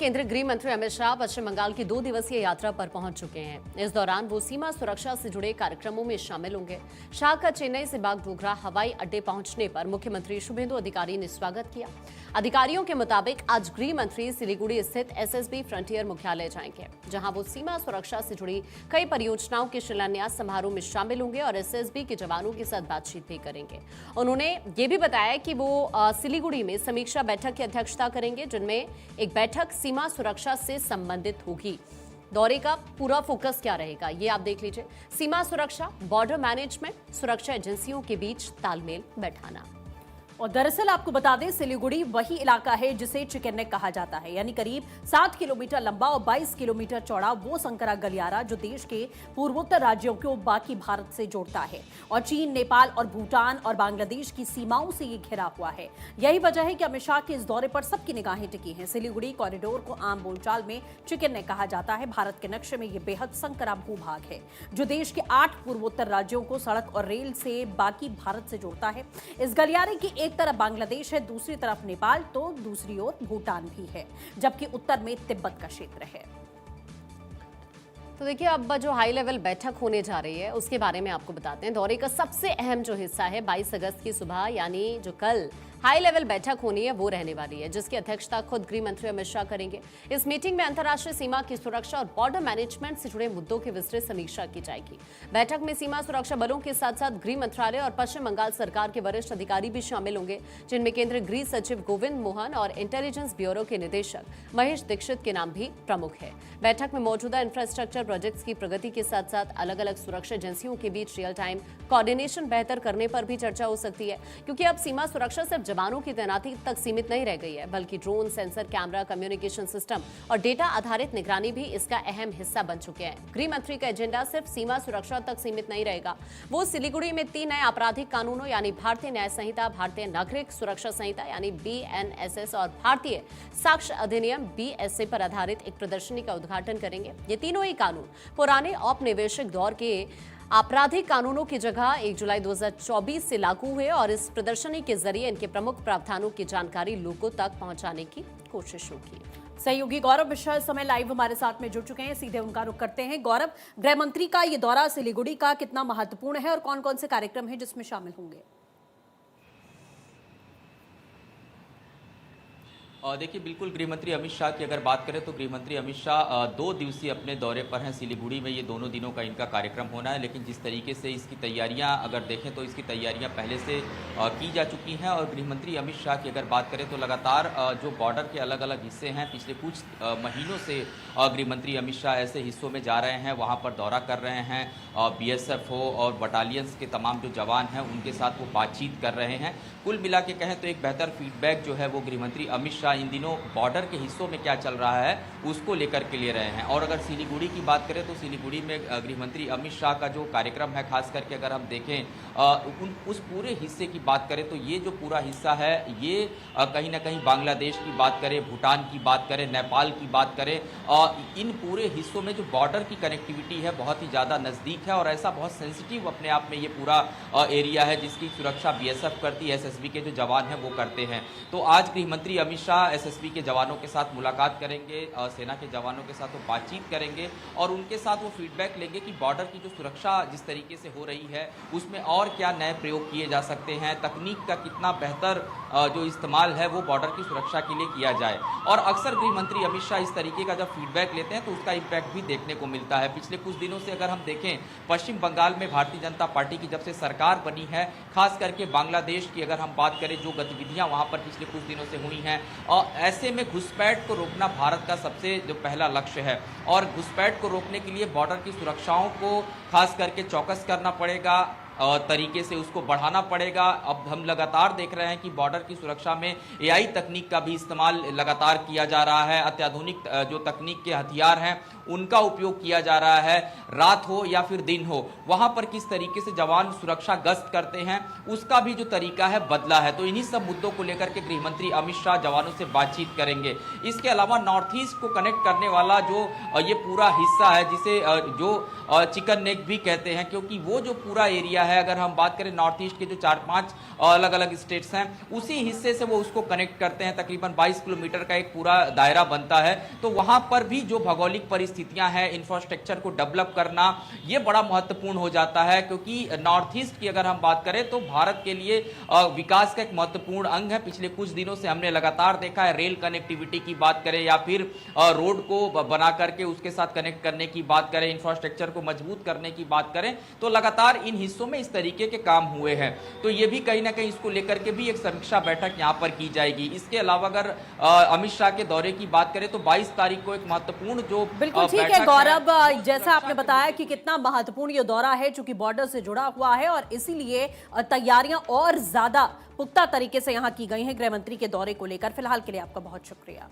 केंद्रीय गृह मंत्री अमित शाह पश्चिम बंगाल की 2 दिवसीय यात्रा पर पहुंच चुके हैं। इस दौरान वो सीमा सुरक्षा से जुड़े कार्यक्रमों में शामिल होंगे। शाह का चेन्नई से बागडोगरा हवाई अड्डे पहुंचने पर मुख्यमंत्री शुभेंदु अधिकारी ने स्वागत किया। अधिकारियों के मुताबिक आज गृह मंत्री सिलीगुड़ी स्थित एसएसबी फ्रंटियर मुख्यालय जाएंगे, जहां वो सीमा सुरक्षा से जुड़ी कई परियोजनाओं के शिलान्यास समारोह में शामिल होंगे और एसएसबी के जवानों के साथ बातचीत भी करेंगे। उन्होंने ये भी बताया कि वो सिलीगुड़ी में समीक्षा बैठक की अध्यक्षता करेंगे, जिनमें एक बैठक सीमा सुरक्षा से संबंधित होगी। दौरे का पूरा फोकस क्या रहेगा, ये आप देख लीजिए। सीमा सुरक्षा, बॉर्डर मैनेजमेंट, सुरक्षा एजेंसियों के बीच तालमेल बैठाना। और दरअसल आपको बता दें, सिलीगुड़ी वही इलाका है जिसे चिकन नेक कहा जाता है, यानी करीब 7 किलोमीटर लंबा और 22 किलोमीटर चौड़ा वो संकरा गलियारा जो देश के पूर्वोत्तर राज्यों को बाकी भारत से जोड़ता है और चीन, नेपाल और भूटान और बांग्लादेश की सीमाओं से ये घिरा हुआ है। यही वजह है कि अमित शाह के इस दौरे पर सबकी निगाहें टिकी हैं। सिलीगुड़ी कॉरिडोर को आम बोलचाल में चिकन नेक कहा जाता है। भारत के नक्शे में यह बेहद संकरा भूभाग है जो देश के 8 पूर्वोत्तर राज्यों को सड़क और रेल से बाकी भारत से जोड़ता है। इस गलियारे की एक तरफ बांग्लादेश है, दूसरी तरफ नेपाल, तो दूसरी ओर भूटान भी है, जबकि उत्तर में तिब्बत का क्षेत्र है। तो देखिए, अब जो हाई लेवल बैठक होने जा रही है उसके बारे में आपको बताते हैं। दौरे का सबसे अहम जो हिस्सा है 22 अगस्त की सुबह, यानी जो कल हाई लेवल बैठक होनी है वो रहने वाली है, जिसकी अध्यक्षता खुद गृह मंत्री अमित शाह करेंगे। इस मीटिंग में अंतर्राष्ट्रीय सीमा की सुरक्षा और बॉर्डर मैनेजमेंट से जुड़े मुद्दों की विस्तृत समीक्षा की जाएगी। बैठक में सीमा सुरक्षा बलों के साथ साथ गृह मंत्रालय और पश्चिम बंगाल सरकार के वरिष्ठ अधिकारी भी शामिल होंगे, जिनमें केंद्रीय गृह सचिव गोविंद मोहन और इंटेलिजेंस ब्यूरो के निदेशक महेश दीक्षित के नाम भी प्रमुख है। बैठक में मौजूदा इंफ्रास्ट्रक्चर प्रोजेक्ट्स की प्रगति के साथ साथ अलग अलग सुरक्षा एजेंसियों के बीच रियल टाइम कोऑर्डिनेशन बेहतर करने पर भी चर्चा हो सकती है, क्योंकि अब सीमा सुरक्षा सिर्फ जवानों की तैनाती तक सीमित नहीं रह गई है, बल्कि drone, sensor, camera, communication system और डेटा आधारित निगरानी भी इसका अहम हिस्सा बन चुके हैं। गृह मंत्री का एजेंडा सिर्फ सीमा सुरक्षा तक सीमित नहीं रहेगा। वो सिलीगुड़ी में 3 नए आपराधिक कानूनों यानी भारतीय न्याय संहिता, भारतीय नागरिक सुरक्षा संहिता यानी BNSS और भारतीय साक्ष्य अधिनियम BSA पर आधारित एक प्रदर्शनी का उद्घाटन करेंगे। ये तीनों ही कानून पुराने औपनिवेशिक दौर के आपराधिक कानूनों की जगह 1 जुलाई 2024 से लागू हुए और इस प्रदर्शनी के जरिए इनके प्रमुख प्रावधानों की जानकारी लोगों तक पहुंचाने की कोशिश होगी। सहयोगी गौरव मिश्रा इस समय लाइव हमारे साथ में जुड़ चुके हैं, सीधे उनका रुख करते हैं। गौरव, गृह मंत्री का ये दौरा सिलीगुड़ी का कितना महत्वपूर्ण है और कौन कौन से कार्यक्रम हैं जिसमें शामिल होंगे? देखिए, बिल्कुल गृह मंत्री अमित शाह की अगर बात करें तो गृह मंत्री अमित शाह 2 दिवसीय अपने दौरे पर हैं सिलीगुड़ी में। ये दोनों दिनों का इनका कार्यक्रम होना है, लेकिन जिस तरीके से इसकी तैयारियां अगर देखें तो इसकी तैयारियां पहले से की जा चुकी हैं। और गृह मंत्री अमित शाह की अगर बात करें तो लगातार जो बॉर्डर के अलग अलग हिस्से हैं, पिछले कुछ महीनों से गृह मंत्री अमित शाह ऐसे हिस्सों में जा रहे हैं, वहाँ पर दौरा कर रहे हैं। BSF हो और बटालियंस के तमाम जो जवान हैं उनके साथ वो बातचीत कर रहे हैं। कुल मिला के कहें तो एक बेहतर फीडबैक जो है वो गृह मंत्री अमित शाह इन दिनों बॉर्डर के हिस्सों में क्या चल रहा है उसको लेकर के ले रहे हैं। और अगर सिलीगुड़ी की बात करें तो सिलीगुड़ी में गृह मंत्री अमित शाह का जो कार्यक्रम है, खास करके अगर हम देखें उस पूरे हिस्से की बात करें तो ये जो पूरा हिस्सा है ये कहीं ना कहीं बांग्लादेश की बात करें, भूटान की बात करें, नेपाल की बात करें, इन पूरे हिस्सों में जो बॉर्डर की कनेक्टिविटी है बहुत ही ज़्यादा नज़दीक है। और ऐसा बहुत सेंसिटिव अपने आप में ये पूरा एरिया है जिसकी सुरक्षा BSF करती है, SSB के जो जवान हैं वो करते हैं। तो आज गृह मंत्री अमित शाह SSB के जवानों के साथ मुलाकात करेंगे, सेना के जवानों के साथ वो बातचीत करेंगे और उनके साथ वो फीडबैक लेंगे कि बॉर्डर की जो सुरक्षा जिस तरीके से हो रही है उसमें और क्या नए प्रयोग किए जा सकते हैं, तकनीक का कितना बेहतर जो इस्तेमाल है वो बॉर्डर की सुरक्षा के लिए किया जाए। और अक्सर गृह मंत्री अमित शाह इस तरीके का जब फीडबैक लेते हैं तो उसका इम्पैक्ट भी देखने को मिलता है। पिछले कुछ दिनों से अगर हम देखें, पश्चिम बंगाल में भारतीय जनता पार्टी की जब से सरकार बनी है, खास करके बांग्लादेश की अगर हम बात करें, जो गतिविधियां वहां पर पिछले कुछ दिनों से हुई हैं, और ऐसे में घुसपैठ को रोकना भारत का सबसे जो पहला लक्ष्य है। और घुसपैठ को रोकने के लिए बॉर्डर की सुरक्षाओं को खास करके चौकस करना पड़ेगा, तरीके से उसको बढ़ाना पड़ेगा। अब हम लगातार देख रहे हैं कि बॉर्डर की सुरक्षा में AI तकनीक का भी इस्तेमाल लगातार किया जा रहा है। अत्याधुनिक जो तकनीक के हथियार हैं उनका उपयोग किया जा रहा है। रात हो या फिर दिन हो, वहां पर किस तरीके से जवान सुरक्षा गश्त करते हैं उसका भी जो तरीका है बदला है। तो इन्हीं सब मुद्दों को लेकर के गृह मंत्री अमित शाह जवानों से बातचीत करेंगे। इसके अलावा नॉर्थ ईस्ट को कनेक्ट करने वाला जो ये पूरा हिस्सा है, जिसे जो चिकन नेक भी कहते हैं, क्योंकि वो जो पूरा एरिया है। अगर हम बात करें नॉर्थ ईस्ट के जो 4-5 अलग अलग स्टेट्स हैं, उसी हिस्से से वो उसको कनेक्ट करते हैं। तकरीबन 22 किलोमीटर का एक पूरा दायरा बनता है। तो वहां पर भी जो भौगोलिक परिस्थितियां हैं, इंफ्रास्ट्रक्चर को डेवलप करना, ये बड़ा महत्वपूर्ण हो जाता है, क्योंकि नॉर्थ ईस्ट की अगर हम बात करें तो भारत के लिए विकास का एक महत्वपूर्ण अंग है। पिछले कुछ दिनों से हमने लगातार देखा है, रेल कनेक्टिविटी की बात करें या फिर रोड को बना करके उसके साथ कनेक्ट करने की बात करें, इंफ्रास्ट्रक्चर को मजबूत करने की बात करें, तो लगातार इन हिस्सों में इस तरीके के काम हुए हैं। तो ये भी कहीं ना कहीं इसको लेकर के भी एक समीक्षा बैठक यहां पर की जाएगी। इसके अलावा अगर अमित शाह के दौरे की बात करें तो 22 तारीख को एक महत्वपूर्ण जो बिल्कुल ठीक है गौरव, जैसा आपने बताया कि कितना महत्वपूर्ण ये दौरा है, चूंकि बॉर्डर से जुड़ा हुआ है और इसीलिए तैयारियां और ज्यादा पुख्ता तरीके से यहां की गई हैं गृह मंत्री के दौरे को लेकर। फिलहाल के लिए आपका बहुत शुक्रिया।